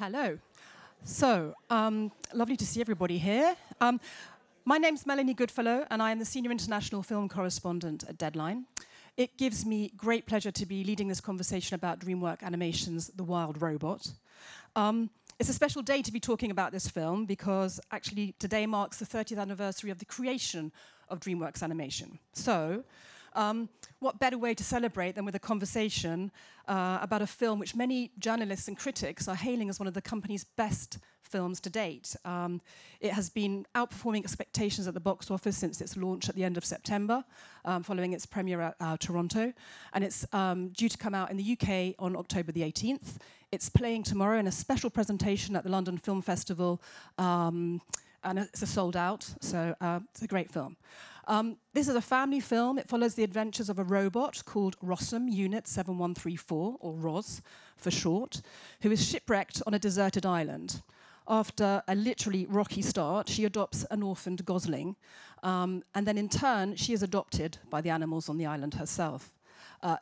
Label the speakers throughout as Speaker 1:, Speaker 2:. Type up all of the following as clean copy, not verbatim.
Speaker 1: Hello. So, lovely to see everybody here. My name's Melanie Goodfellow, and I am the Senior International Film Correspondent at Deadline. It gives me great pleasure to be leading this conversation about DreamWorks Animation's The Wild Robot. It's a special day to be talking about this film because actually today marks the 30th anniversary of the creation of DreamWorks Animation. So, what better way to celebrate than with a conversation about a film which many journalists and critics are hailing as one of the company's best films to date. It has been outperforming expectations at the box office since its launch at the end of September, following its premiere at Toronto. And it's due to come out in the UK on October the 18th. It's playing tomorrow in a special presentation at the London Film Festival, and it's a sold out, so it's a great film. This is a family film. It follows the adventures of a robot called Rossum Unit 7134, or ROS for short, who is shipwrecked on a deserted island. After a literally rocky start, she adopts an orphaned gosling, and then in turn, she is adopted by the animals on the island herself.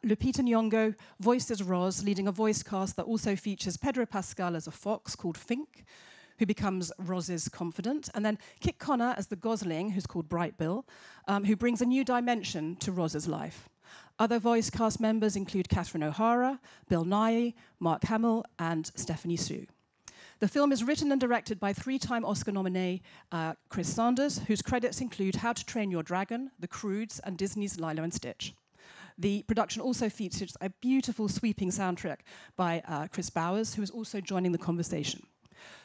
Speaker 1: Lupita Nyong'o voices Roz, leading a voice cast that also features Pedro Pascal as a fox called Fink, who becomes Roz's confidant, and then Kit Connor as the gosling, who's called Bright Bill, who brings a new dimension to Roz's life. Other voice cast members include Catherine O'Hara, Bill Nighy, Mark Hamill, and Stephanie Sue. The film is written and directed by three-time Oscar nominee Kris, whose credits include How to Train Your Dragon, The Croods, and Disney's Lilo and Stitch. The production also features a beautiful sweeping soundtrack by Kris Bowers, who is also joining the conversation.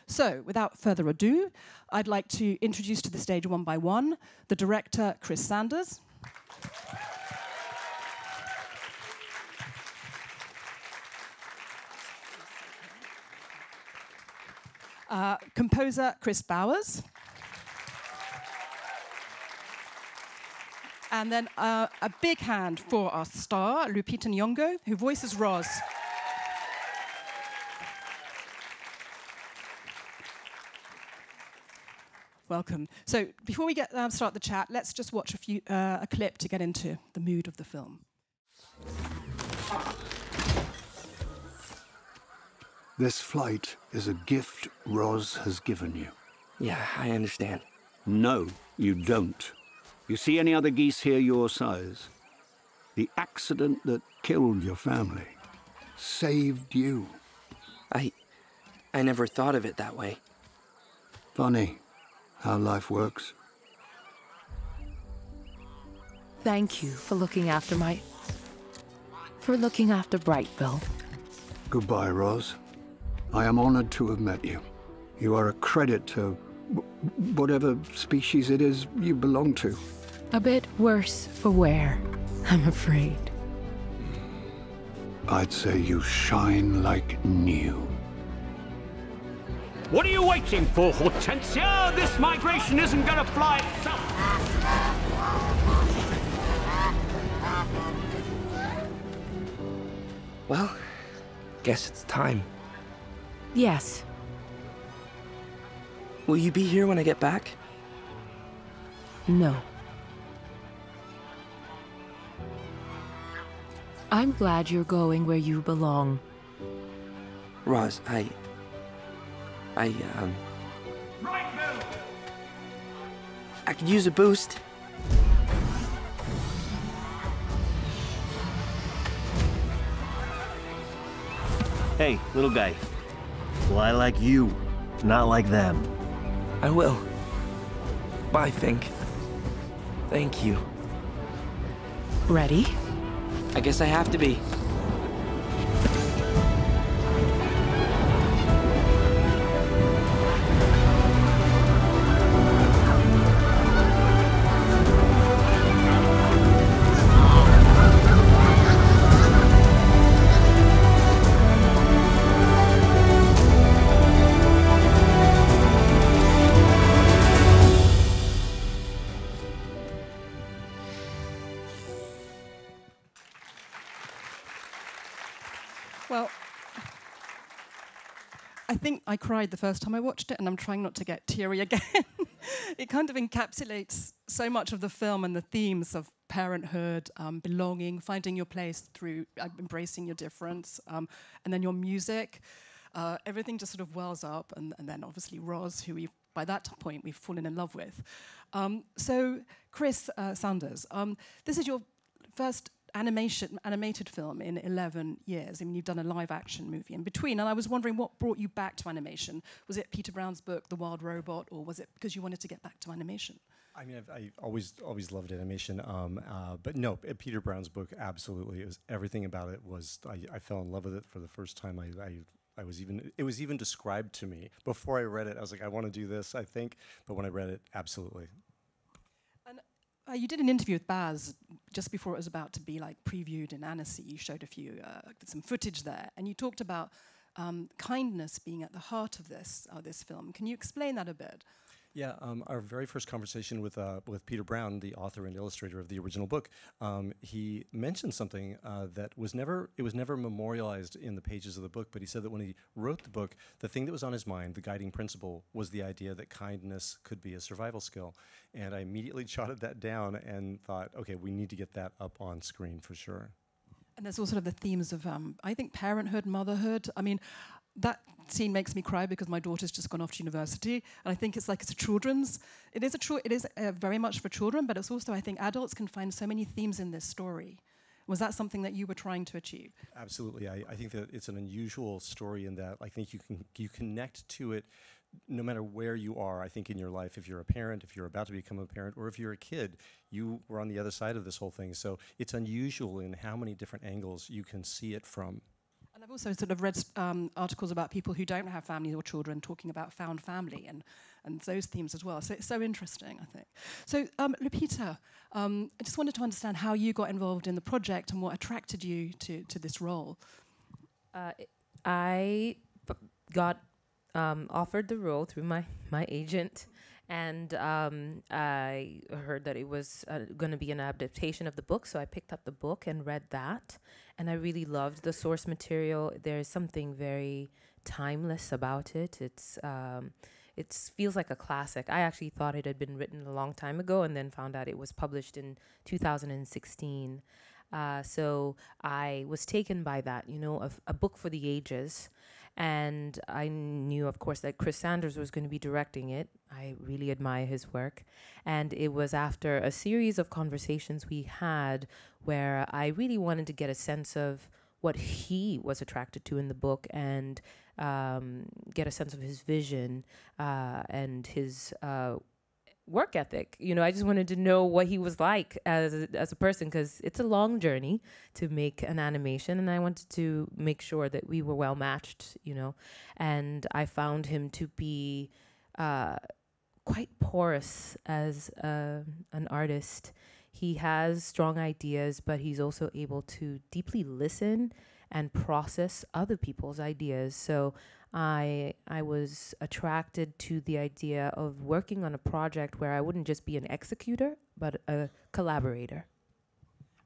Speaker 1: So, without further ado, I'd like to introduce to the stage one by one the director, Kris Sanders. Composer, Kris Bowers. And then a big hand for our star, Lupita Nyong'o, who voices Roz. Welcome. So before we start the chat, let's just watch a clip to get into the mood of the film.
Speaker 2: This flight is a gift Roz has given you.
Speaker 3: Yeah, I understand.
Speaker 2: No, you don't. You see any other geese here your size? The accident that killed your family saved you.
Speaker 3: I never thought of it that way.
Speaker 2: Funny how life works.
Speaker 4: Thank you for looking after Bright Bill.
Speaker 2: Goodbye, Roz. I am honored to have met you. You are a credit to whatever species it is you belong to.
Speaker 4: A bit worse for wear, I'm afraid.
Speaker 2: I'd say you shine like new.
Speaker 5: What are you waiting for, Hortensia? This migration isn't gonna fly itself.
Speaker 3: Well, guess it's time.
Speaker 4: Yes.
Speaker 3: Will you be here when I get back?
Speaker 4: No. I'm glad you're going where you belong.
Speaker 3: Roz,
Speaker 5: Right move!
Speaker 3: I could use a boost.
Speaker 6: Hey, little guy. Fly like you, not like them.
Speaker 3: I will. Bye, Fink. Thank you.
Speaker 4: Ready?
Speaker 3: I guess I have to be.
Speaker 1: Well, I think I cried the first time I watched it, and I'm trying not to get teary again. It kind of encapsulates so much of the film and the themes of parenthood, belonging, finding your place through embracing your difference, and then your music. everything just sort of wells up, and then obviously Roz, who by that point we've fallen in love with. So Kris Sanders, this is your first animated film in 11 years. I mean, you've done a live action movie in between, and I was wondering what brought you back to animation. Was it Peter Brown's book, The Wild Robot, or was it because you wanted to get back to animation?
Speaker 7: I mean, I always loved animation, but no, Peter Brown's book, absolutely. It was everything about it was. I fell in love with it for the first time. It was even described to me before I read it. I was like, I want to do this, I think. But when I read it, absolutely.
Speaker 1: And you did an interview with Baz just before it was about to be like previewed in Annecy. You showed some footage there, and you talked about kindness being at the heart of this film. Can you explain that a bit?
Speaker 7: Yeah, our very first conversation with Peter Brown, the author and illustrator of the original book, he mentioned something that was never memorialized in the pages of the book, but he said that when he wrote the book, the thing that was on his mind, the guiding principle, was the idea that kindness could be a survival skill. And I immediately jotted that down and thought, okay, we need to get that up on screen for sure.
Speaker 1: And there's also the themes of, I think, parenthood, motherhood. I mean, that scene makes me cry because my daughter's just gone off to university, and I think it's a children's. It is very much for children, but it's also, I think, adults can find so many themes in this story. Was that something that you were trying to achieve?
Speaker 7: Absolutely. I think that it's an unusual story in that I think you connect to it no matter where you are, I think, in your life. If you're a parent, if you're about to become a parent, or if you're a kid, you were on the other side of this whole thing. So it's unusual in how many different angles you can see it from.
Speaker 1: And I've also sort of read articles about people who don't have families or children talking about found family and those themes as well. So it's so interesting, I think. So Lupita, I just wanted to understand how you got involved in the project and what attracted you to this role.
Speaker 8: I got offered the role through my agent, and I heard that it was going to be an adaptation of the book, so I picked up the book and read that, and I really loved the source material. There's something very timeless about it. It feels like a classic. I actually thought it had been written a long time ago, and then found out it was published in 2016. So I was taken by that, a book for the ages. And I knew, of course, that Kris Sanders was going to be directing it. I really admire his work. And it was after a series of conversations we had where I really wanted to get a sense of what he was attracted to in the book, and get a sense of his vision and his work ethic. I just wanted to know what he was like as a person, because it's a long journey to make an animation, and I wanted to make sure that we were well matched, and I found him to be quite porous as an artist. He has strong ideas, but he's also able to deeply listen and process other people's ideas. So I was attracted to the idea of working on a project where I wouldn't just be an executor, but a collaborator.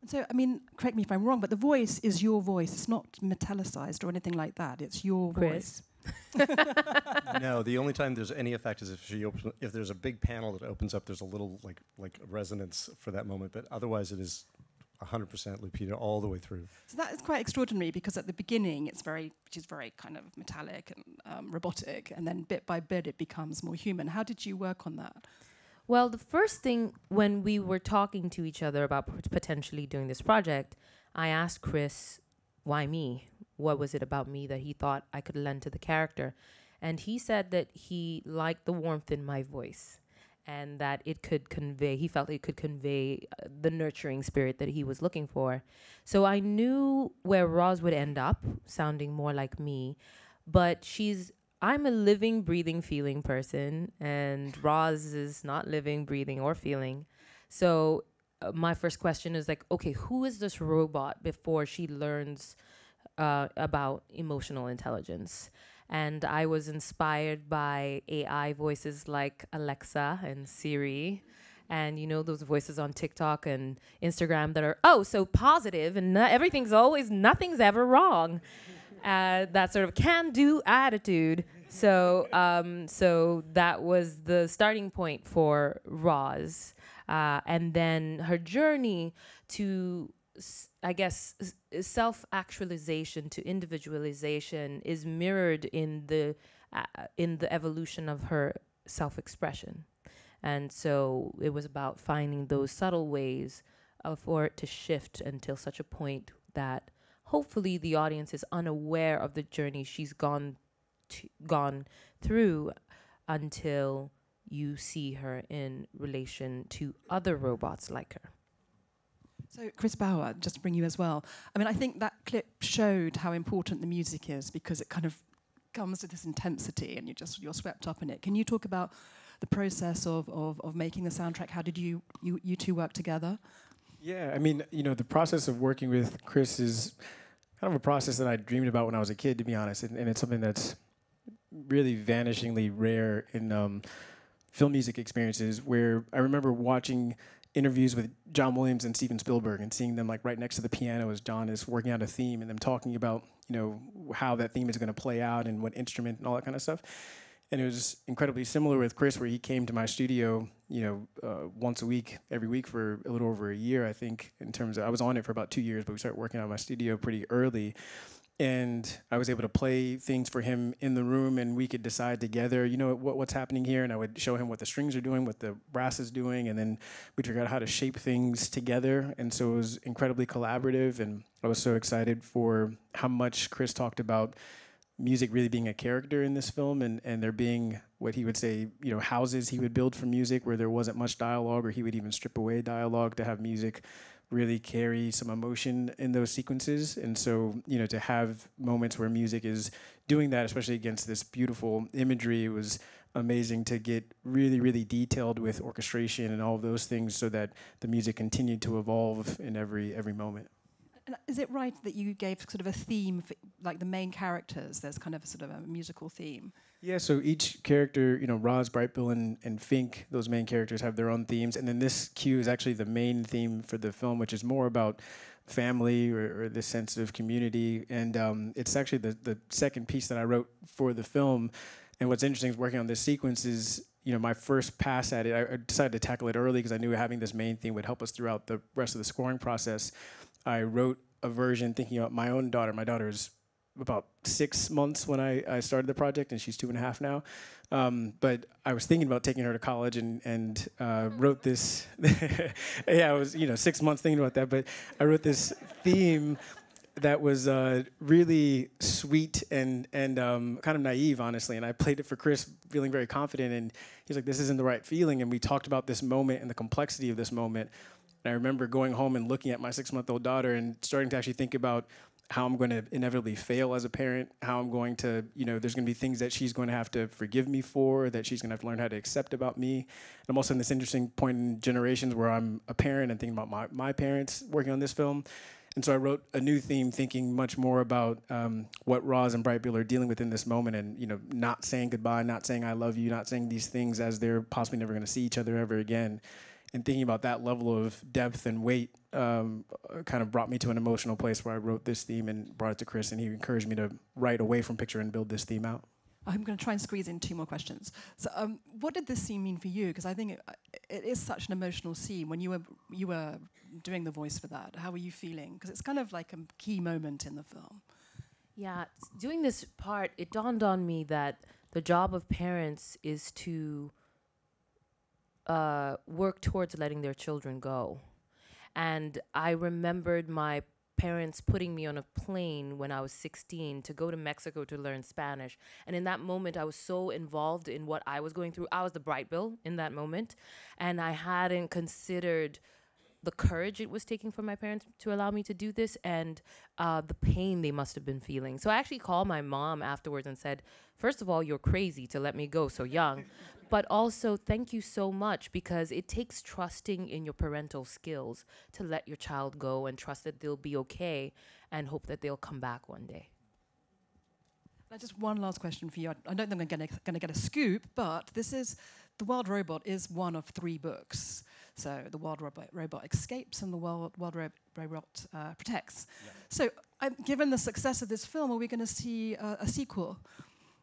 Speaker 1: So, I mean, correct me if I'm wrong, but the voice is your voice. It's not metallicized or anything like that. It's your
Speaker 8: Kris.
Speaker 1: voice.
Speaker 7: No, the only time there's any effect is if there's a big panel that opens up, there's a little like resonance for that moment, but otherwise it is 100% Lupita all the way through.
Speaker 1: So that is quite extraordinary, because at the beginning she's very kind of metallic and robotic, and then bit by bit it becomes more human. How did you work on that?
Speaker 8: Well, the first thing when we were talking to each other about potentially doing this project, I asked Kris, why me? What was it about me that he thought I could lend to the character? And he said that he liked the warmth in my voice, and that he felt it could convey the nurturing spirit that he was looking for. So I knew where Roz would end up, sounding more like me, but I'm a living, breathing, feeling person, and Roz is not living, breathing, or feeling. So my first question is like, okay, who is this robot before she learns about emotional intelligence? And I was inspired by AI voices like Alexa and Siri, and those voices on TikTok and Instagram that are so positive and nothing's ever wrong. That sort of can-do attitude. So that was the starting point for Roz, and then her journey to I guess, self-actualization to individualization is mirrored in the evolution of her self-expression. And so it was about finding those subtle ways for it to shift until such a point that hopefully the audience is unaware of the journey she's gone through until you see her in relation to other robots like her.
Speaker 1: So, Kris Bauer, just to bring you as well. I mean, I think that clip showed how important the music is because it kind of comes with this intensity and you're swept up in it. Can you talk about the process of making the soundtrack? How did you two work together?
Speaker 9: Yeah, I mean, the process of working with Kris is kind of a process that I dreamed about when I was a kid, to be honest, and it's something that's really vanishingly rare in film music experiences, where I remember watching interviews with John Williams and Steven Spielberg and seeing them like right next to the piano as John is working out a theme and them talking about, how that theme is going to play out and what instrument and all that kind of stuff. And it was incredibly similar with Kris, where he came to my studio, once a week, every week for a little over a year, I think, in terms of, I was on it for about 2 years, but we started working on my studio pretty early. And I was able to play things for him in the room, and we could decide together, what's happening here. And I would show him what the strings are doing, what the brass is doing, and then we'd figure out how to shape things together. And so it was incredibly collaborative, and I was so excited for how much Kris talked about music really being a character in this film, and there being what he would say, houses he would build for music where there wasn't much dialogue, or he would even strip away dialogue to have music really carry some emotion in those sequences. And so, to have moments where music is doing that, especially against this beautiful imagery, it was amazing to get really, really detailed with orchestration and all of those things so that the music continued to evolve in every moment.
Speaker 1: And is it right that you gave sort of a theme for, like, the main characters? There's kind of sort of a musical theme.
Speaker 9: Yeah, so each character, Roz, Brightbill, and Fink, those main characters have their own themes. And then this cue is actually the main theme for the film, which is more about family or this sense of community. And it's actually the second piece that I wrote for the film. And what's interesting is working on this sequence is, my first pass at it, I decided to tackle it early because I knew having this main theme would help us throughout the rest of the scoring process. I wrote a version thinking about my own daughter. My daughter is about 6 months when I started the project, and she's 2.5 now. But I was thinking about taking her to college and wrote this. Yeah, I was 6 months thinking about that. But I wrote this theme that was really sweet and kind of naive, honestly. And I played it for Kris, feeling very confident. And he's like, "This isn't the right feeling." And we talked about this moment and the complexity of this moment. And I remember going home and looking at my 6-month-old daughter and starting to actually think about how I'm going to inevitably fail as a parent, how I'm going to, there's going to be things that she's going to have to forgive me for, that she's going to have to learn how to accept about me. And I'm also in this interesting point in generations where I'm a parent and thinking about my parents working on this film. And so I wrote a new theme thinking much more about what Roz and Brightbill are dealing with in this moment, and not saying goodbye, not saying I love you, not saying these things as they're possibly never going to see each other ever again. And thinking about that level of depth and weight kind of brought me to an emotional place where I wrote this theme and brought it to Kris, and he encouraged me to write away from picture and build this theme out.
Speaker 1: I'm going to try and squeeze in 2 more questions. So, what did this scene mean for you? Because I think it is such an emotional scene. When you were doing the voice for that, how were you feeling? Because it's kind of like a key moment in the film.
Speaker 8: Yeah, doing this part, it dawned on me that the job of parents is to work towards letting their children go. And I remembered my parents putting me on a plane when I was 16 to go to Mexico to learn Spanish. And in that moment, I was so involved in what I was going through. I was the Brightbill in that moment. And I hadn't considered the courage it was taking for my parents to allow me to do this, and the pain they must have been feeling. So I actually called my mom afterwards and said, first of all, you're crazy to let me go so young. But also, thank you so much, because it takes trusting in your parental skills to let your child go and trust that they'll be okay and hope that they'll come back one day.
Speaker 1: Just one last question for you. I don't think I'm going to get a scoop, but The Wild Robot is one of 3 books. So The Wild Robot Escapes and The Wild Robot Protects. Yeah. So given the success of this film, are we going to see a sequel?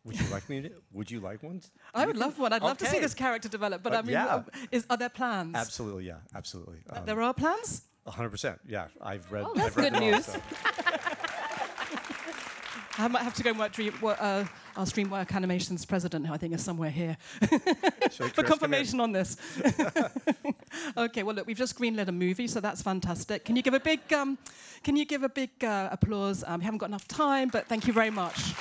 Speaker 7: Would you like me to? Would you like one?
Speaker 1: I would love one. I'd love to see this character develop. But I mean,
Speaker 7: yeah.
Speaker 1: Are there plans?
Speaker 7: Absolutely, yeah, absolutely.
Speaker 1: There are plans?
Speaker 7: 100%. Yeah, I've read.
Speaker 8: Oh, that's
Speaker 7: I've read
Speaker 8: good
Speaker 7: them all,
Speaker 8: news.
Speaker 7: so.
Speaker 1: I might have to go and our Streamwork Animations president, who I think is somewhere here,
Speaker 7: Should
Speaker 1: for
Speaker 7: Kris
Speaker 1: confirmation on this. Okay, well look, we've just greenlit a movie, so that's fantastic. Can you give a big applause? We haven't got enough time, but thank you very much.